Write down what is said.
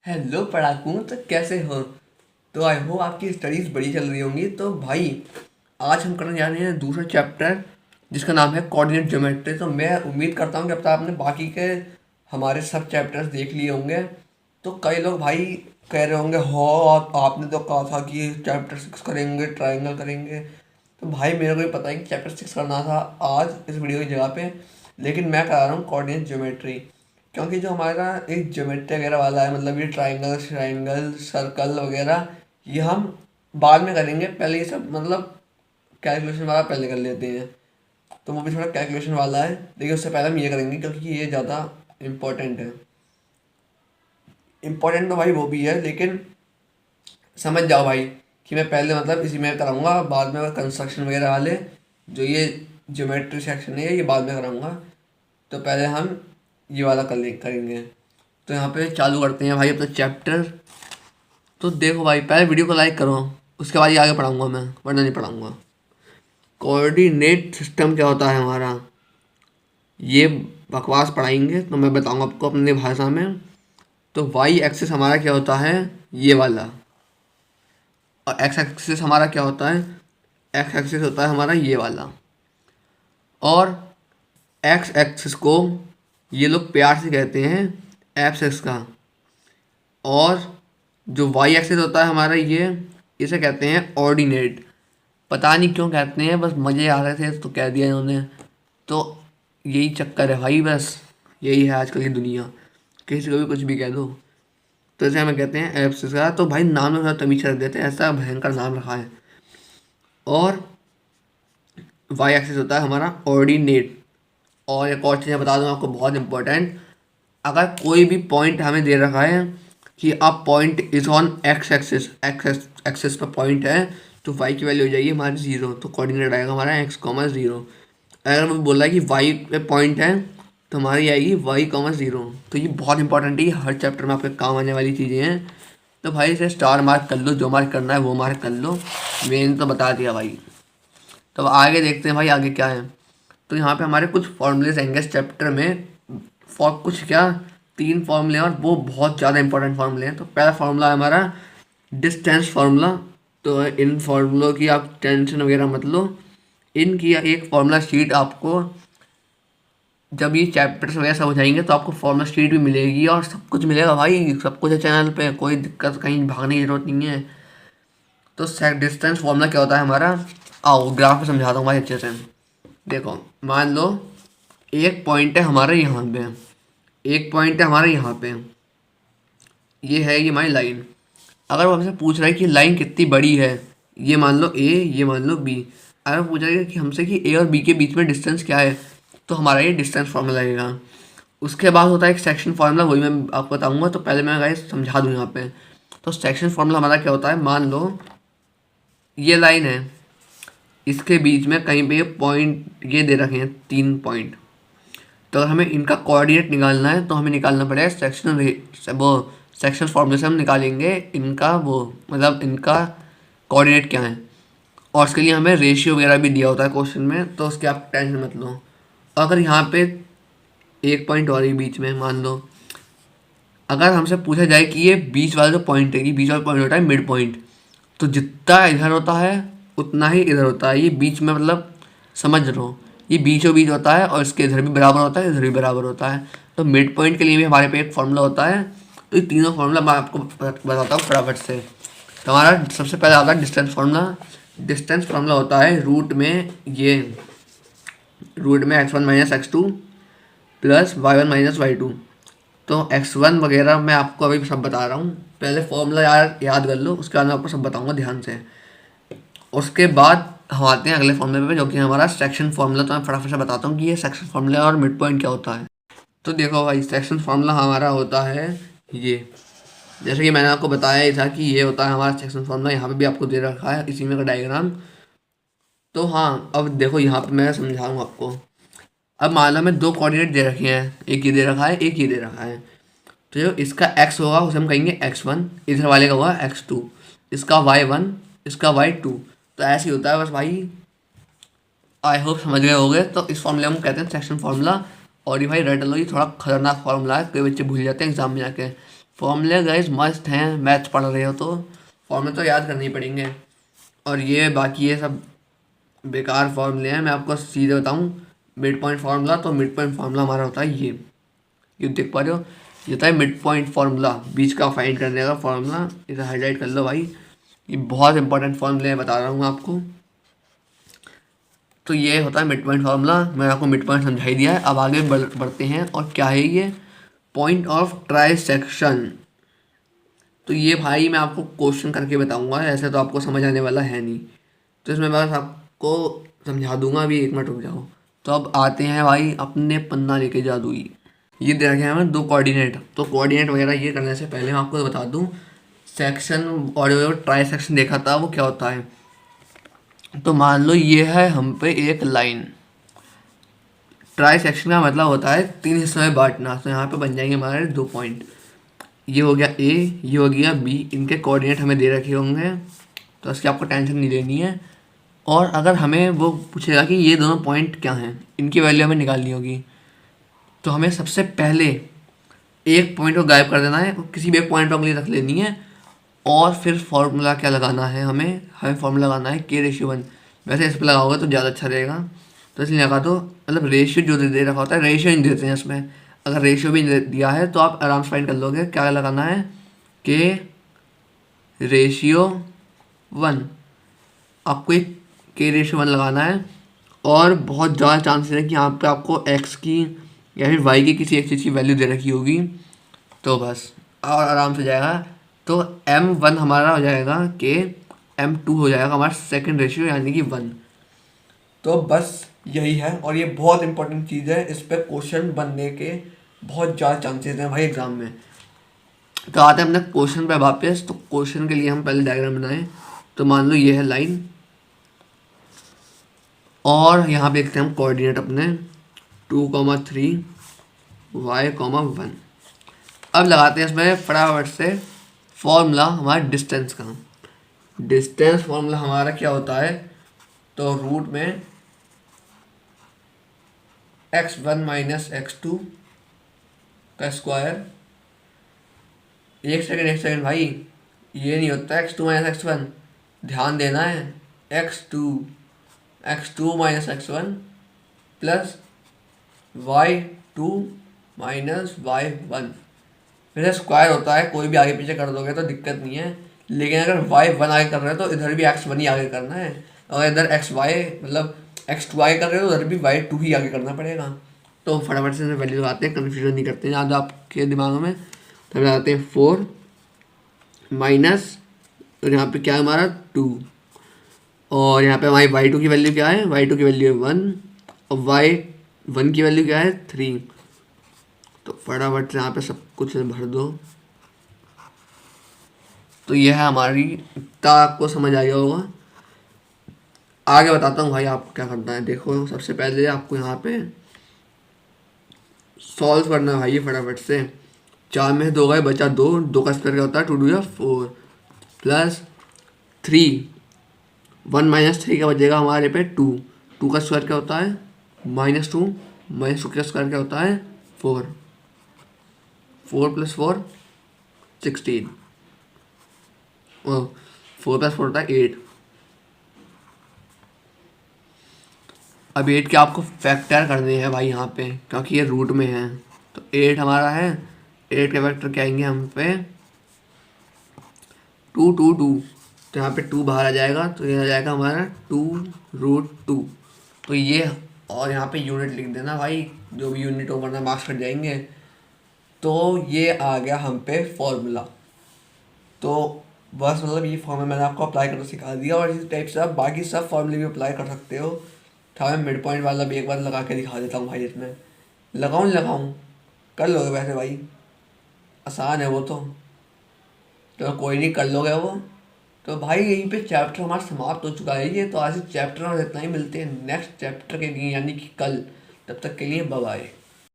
Hello पढ़ाकू, तो कैसे हो? तो आई होप आपकी स्टडीज़ बड़ी चल रही होंगी। तो भाई, आज हम करने जा रहे हैं दूसरा चैप्टर जिसका नाम है कोऑर्डिनेट ज्योमेट्री। तो मैं उम्मीद करता हूँ कि अब तक आपने बाकी के हमारे सब चैप्टर्स देख लिए होंगे। तो कई लोग भाई कह रहे होंगे, हो आपने तो कहा था कि चैप्टर 6 करेंगे, ट्रायंगल करेंगे। तो भाई मेरे को भी पता है कि चैप्टर 6 करना था आज इस वीडियो की जगह पे, लेकिन मैं करा रहा हूँ कोऑर्डिनेट ज्योमेट्री। क्योंकि जो हमारा एक ज्योमेट्री वगैरह वाला है, मतलब ये ट्राइंगल श्राइंगल सर्कल वगैरह, ये हम बाद में करेंगे। पहले ये सब मतलब कैलकुलेशन वाला पहले कर लेते हैं। तो वो भी थोड़ा कैलकुलेशन वाला है, लेकिन उससे पहले हम ये करेंगे क्योंकि ये ज़्यादा इम्पोर्टेंट है। इम्पोर्टेंट तो भाई वो भी है, लेकिन समझ जाओ भाई कि मैं पहले मतलब इसी में कराऊंगा, बाद में कंस्ट्रक्शन वगैरह वाले जो ये ज्योमेट्री सेक्शन है ये बाद में कराऊंगा। तो पहले हम ये वाला करेंगे। तो यहाँ पे चालू करते हैं भाई अपना चैप्टर। तो देखो भाई, पहले वीडियो को लाइक करो, उसके बाद ही आगे पढ़ाऊंगा मैं, वरना नहीं पढ़ाऊंगा। कोऑर्डिनेट सिस्टम क्या होता है हमारा, ये बकवास पढ़ाएंगे तो मैं बताऊंगा आपको अपनी भाषा में। तो वाई एक्सिस हमारा क्या होता है, ये वाला। और एक्स एक्सिस हमारा क्या होता है, एक्स एक्सिस होता है हमारा ये वाला। और एक्स एक्सिस को ये लोग प्यार से कहते हैं एब्सिस का। और जो वाई एक्सिस होता है हमारा ये, इसे कहते हैं ऑर्डिनेट। पता नहीं क्यों कहते हैं, बस मज़े आ रहे थे तो कह दिया इन्होंने। तो यही चक्कर है भाई, बस यही है आजकल की दुनिया, किसी को भी कुछ भी कह दो। तो इसे हमें कहते हैं एब्सिस का। तो भाई नाम में थोड़ा तमीज रख देते हैं, ऐसा भयंकर नाम रखा है। और वाई एक्सिस होता है हमारा ऑर्डिनेट। और एक और चीज़ बता दूँ आपको, बहुत इंपॉर्टेंट। अगर कोई भी पॉइंट हमें दे रखा है कि अब point is on x axis, x axis पर पॉइंट है, तो वाई की वैल्यू हो जाएगी हमारी 0। तो कोऑर्डिनेट आएगा हमारा एक्स कॉमा 0। अगर वो बोला कि वाई पे पॉइंट है, तो हमारी आएगी वाई कॉमा 0। तो ये बहुत इंपॉर्टेंट है, ये हर चैप्टर में आपके काम आने वाली चीज़ें हैं। तो भाई इसे स्टार मार्क कर लो, जो मार्क करना है वो मार्क कर लो। मैंने तो बता दिया भाई। तो अब आगे देखते हैं भाई आगे क्या है। तो यहाँ पे हमारे कुछ फॉर्मूलेज आएंगे इस चैप्टर में। फॉर कुछ क्या, 3 फॉर्मूले हैं और वो बहुत ज़्यादा इंपॉर्टेंट फॉर्मूले हैं। तो पहला फॉर्मूला है हमारा डिस्टेंस फार्मूला। तो इन फार्मूलों की आप टेंशन वगैरह मत लो। इनकी एक फार्मूला शीट आपको, जब ये चैप्टर्स वगैरह सब हो जाएंगे तो आपको फार्मूला शीट भी मिलेगी और सब कुछ मिलेगा भाई, सब कुछ है चैनल पे, कोई दिक्कत कहीं भागने की जरूरत नहीं है। तो डिस्टेंस फार्मूला क्या होता है हमारा, आओ ग्राफ में समझाता हूँ भाई अच्छे से। देखो, मान लो एक पॉइंट है हमारा यहाँ पे, एक पॉइंट है हमारा यहाँ पे, ये है ये हमारी लाइन। अगर वो हमसे पूछ रहा है कि लाइन कितनी बड़ी है, ये मान लो ए, ये मान लो बी। अगर वो पूछ रहा है कि हमसे कि ए और बी के बीच में डिस्टेंस क्या है, तो हमारा ये डिस्टेंस फार्मूला लगेगा। उसके बाद होता है एक सेक्शन फार्मूला, वही मैं आपको बताऊंगा। तो पहले मैं गाइस समझा दूँ यहाँ पे। तो सेक्शन फार्मूला हमारा क्या होता है, मान लो ये लाइन है, इसके बीच में कहीं पे ये पॉइंट ये दे रखे हैं 3 पॉइंट। तो अगर हमें इनका कोऑर्डिनेट निकालना है तो हमें निकालना पड़ेगा वो सेक्शन फॉर्मूले से हम निकालेंगे इनका वो, मतलब इनका कोऑर्डिनेट क्या है। और उसके लिए हमें रेशियो वगैरह भी दिया होता है क्वेश्चन में, तो उसकी आप टेंशन मत लो। अगर यहाँ पे एक पॉइंट और ही बीच में मान लो, अगर हमसे पूछा जाए कि ये बीच वाला जो पॉइंट है, कि बीच वाला पॉइंट होता है मिड पॉइंट, तो जितना इधर होता है उतना ही इधर होता है। ये बीच में मतलब समझ लो, ये बीचों बीच होता है और इसके इधर भी बराबर होता है, इधर भी बराबर होता है। तो मिड पॉइंट के लिए भी हमारे पे एक फार्मूला होता है। तो ये तीनों फार्मूला मैं आपको बताता हूँ फटाफट से। तो हमारा सबसे पहले आता है डिस्टेंस फार्मूला। डिस्टेंस फार्मूला होता है रूट में x1 minus x2 plus y1 minus y2। तो x1 वगैरह मैं आपको अभी सब बता रहा हूँ, पहले फॉर्मूला याद कर लो, उसके बाद मैं आपको सब बताऊंगा ध्यान से। उसके बाद हम आते हैं अगले फॉर्मूले पे, जो कि हमारा सेक्शन फार्मूला। तो मैं फटाफट से बताता हूँ कि ये सेक्शन फार्मूला और मिड पॉइंट क्या होता है। तो देखो भाई, सेक्शन फार्मूला हमारा होता है ये, जैसे कि मैंने आपको बताया ही था कि ये होता है हमारा सेक्शन फार्मूला। यहाँ पे भी आपको दे रखा है इसी में का डायग्राम। तो हाँ, अब देखो यहाँ पे मैं समझाऊँ आपको। अब मान लो हमें 2 कोऑर्डिनेट दे रखे हैं, एक ये दे रखा है, एक ये दे रखा है। तो जो इसका x होगा उसे हम कहेंगे x1, इधर वाले का होगा x2, इसका y1, इसका y2। तो ऐसे ही होता है बस भाई, आई होप समझ गए होगे। तो इस फॉर्मूले हम कहते हैं सेक्शन फार्मूला। और ये भाई रट लो, ये थोड़ा खतरनाक फार्मूला है, कई बच्चे भूल जाते हैं एग्जाम में जाके। फॉर्मूले गाइस मस्त हैं, मैथ्स पढ़ रहे हो तो फॉर्मूले तो याद करने ही पड़ेंगे। और ये बाकी ये सब बेकार फॉर्मूले हैं। मैं आपको सीधे बताऊं, मिड पॉइंट फार्मूला, तो मिड पॉइंट फार्मूला हमारा होता है ये देख पा रहे हो, ये होता है मिड पॉइंट फार्मूला, बीच का फाइंड करने का फार्मूला। इसे हाईलाइट कर लो भाई, ये बहुत इंपॉर्टेंट फॉर्मूले बता रहा हूँ आपको। तो ये होता है मिड पॉइंट फार्मूला, मैंने आपको मिड पॉइंट समझा ही दिया है। अब आगे बढ़ते हैं, और क्या है ये पॉइंट ऑफ ट्राइसेक्शन। तो ये भाई मैं आपको क्वेश्चन करके बताऊंगा, ऐसे तो आपको समझ आने वाला है नहीं, तो इसमें बस आपको समझा दूंगा। अभी 1 मिनट रुक जाओ। तो अब आते हैं भाई अपने पन्ना लेके जादुई। ये दे रखे हैं हमें 2 कोऑर्डिनेट। तो कोऑर्डिनेट वगैरह ये करने से पहले मैं आपको बता दूं, सेक्शन और जो ट्राई सेक्शन देखा था वो क्या होता है। तो मान लो ये है हम पे एक लाइन, ट्राई सेक्शन का मतलब होता है 3 हिस्सों में बांटना। तो यहाँ पे बन जाएंगे हमारे 2 पॉइंट, ये हो गया ए, ये हो गया बी। इनके कोऑर्डिनेट हमें दे रखे होंगे, तो इसकी आपको टेंशन नहीं लेनी है। और अगर हमें वो पूछेगा कि ये दोनों पॉइंट क्या हैं, इनकी वैल्यू हमें निकालनी होगी, तो हमें सबसे पहले एक पॉइंट को गायब कर देना है और किसी भी एक पॉइंट पर उंगली रख लेनी है। और फिर फॉर्मूला क्या लगाना है, हमें फॉर्मूला लगाना है K/1। वैसे इस पर लगाओगे तो ज़्यादा अच्छा रहेगा, तो इसलिए लगा दो। मतलब रेशियो जो दे रखा होता है, रेशियो नहीं देते हैं इसमें। अगर रेशियो भी दिया है तो आप आराम से फाइंड कर लोगे। क्या लगाना है, K/1। आपको एक K/1 लगाना है। और बहुत ज़्यादा चांसेस है कि यहाँ पे आपको x की या फिर y की किसी एक चीज़ की वैल्यू दे रखी होगी, तो बस और आराम से जाएगा। तो m1 हमारा हो जाएगा K, m2 हो जाएगा हमारा सेकंड रेशियो यानी कि 1। तो बस यही है, और ये बहुत इंपॉर्टेंट चीज़ है, इस पर क्वेश्चन बनने के बहुत ज़्यादा चांसेस हैं भाई एग्जाम में। तो आते हैं अपने क्वेश्चन पे वापस। तो क्वेश्चन के लिए हम पहले डायग्राम बनाएं। तो मान लो ये है लाइन, और यहाँ पे देखते हैं हम कोऑर्डिनेट अपने 2,3 y,1। अब लगाते हैं इसमें फटाफट से फॉर्मूला हमारा डिस्टेंस का। डिस्टेंस फॉर्मूला हमारा क्या होता है, तो रूट में x1 माइनस x2 का स्क्वायर। एक सेकंड भाई, ये नहीं होता x2 माइनस x1, ध्यान देना है। x2 minus x1 plus y2 minus y1, फिर स्क्वायर होता है। कोई भी आगे पीछे कर दोगे तो दिक्कत नहीं है, लेकिन अगर y1 आगे कर रहे हो तो इधर भी x1 ही आगे करना है। और इधर xy मतलब x2 आगे कर रहे हो तो उधर भी y2 ही आगे करना पड़ेगा। तो फटाफट से वैल्यू लगाते हैं, कन्फ्यूजन नहीं करते हैं ज़्यादा आपके दिमागों में। तो लगाते हैं 4 माइनस, और यहाँ पे क्या है हमारा 2, और यहाँ पे हमारी y2 की वैल्यू क्या है, y2 की वैल्यू है 1, और y1 की वैल्यू क्या है 3। तो फटाफट से यहाँ पे सब कुछ भर दो। तो यह है हमारी, इतना आपको समझ आ गया होगा। आगे बताता हूँ भाई आपको क्या करना है। देखो सबसे पहले आपको यहाँ पे सॉल्व करना है भाई, फटाफट से। 4 में से 2 गए, बचा 2 का स्क्वायर क्या होता है, 2 2 4 प्लस 3, 1 माइनस 3 का बचेगा हमारे पे 2 का स्क्वायर क्या होता है -2, -2 का स्क्वायर क्या होता है 4 प्लस 4 16, और 4 प्लस 4 होता है 8। अब 8 के आपको फैक्टर करने हैं भाई यहाँ पे, क्योंकि ये रूट में है। तो 8 हमारा है, 8 के फैक्टर क्या आएंगे हम पे 2 2 2। तो यहाँ पे 2 बाहर आ जाएगा, तो ये आ जाएगा हमारा 2√2। तो ये, और यहाँ पे यूनिट लिख देना भाई, जो भी यूनिट हो वरना मार्क्स कट जाएंगे। तो ये आ गया हम पे फॉर्मूला। तो बस मतलब ये फॉर्मूला मैंने आपको अप्लाई करना सिखा दिया, और इसी टाइप से आप बाकी सब फॉर्मूले भी अप्लाई कर सकते हो। था मैं मिड पॉइंट वाला भी एक बार लगा के दिखा देता हूँ भाई, इसमें लगाऊँ कर लोगे वैसे भाई, आसान है वो तो कोई नहीं, कर लोगे वो। तो भाई यहीं पे चैप्टर हमारा समाप्त हो चुका है। ये तो आज चैप्टर में इतना ही, मिलते हैं नेक्स्ट चैप्टर के लिए यानी कि कल। तब तक के लिए बाय बाय।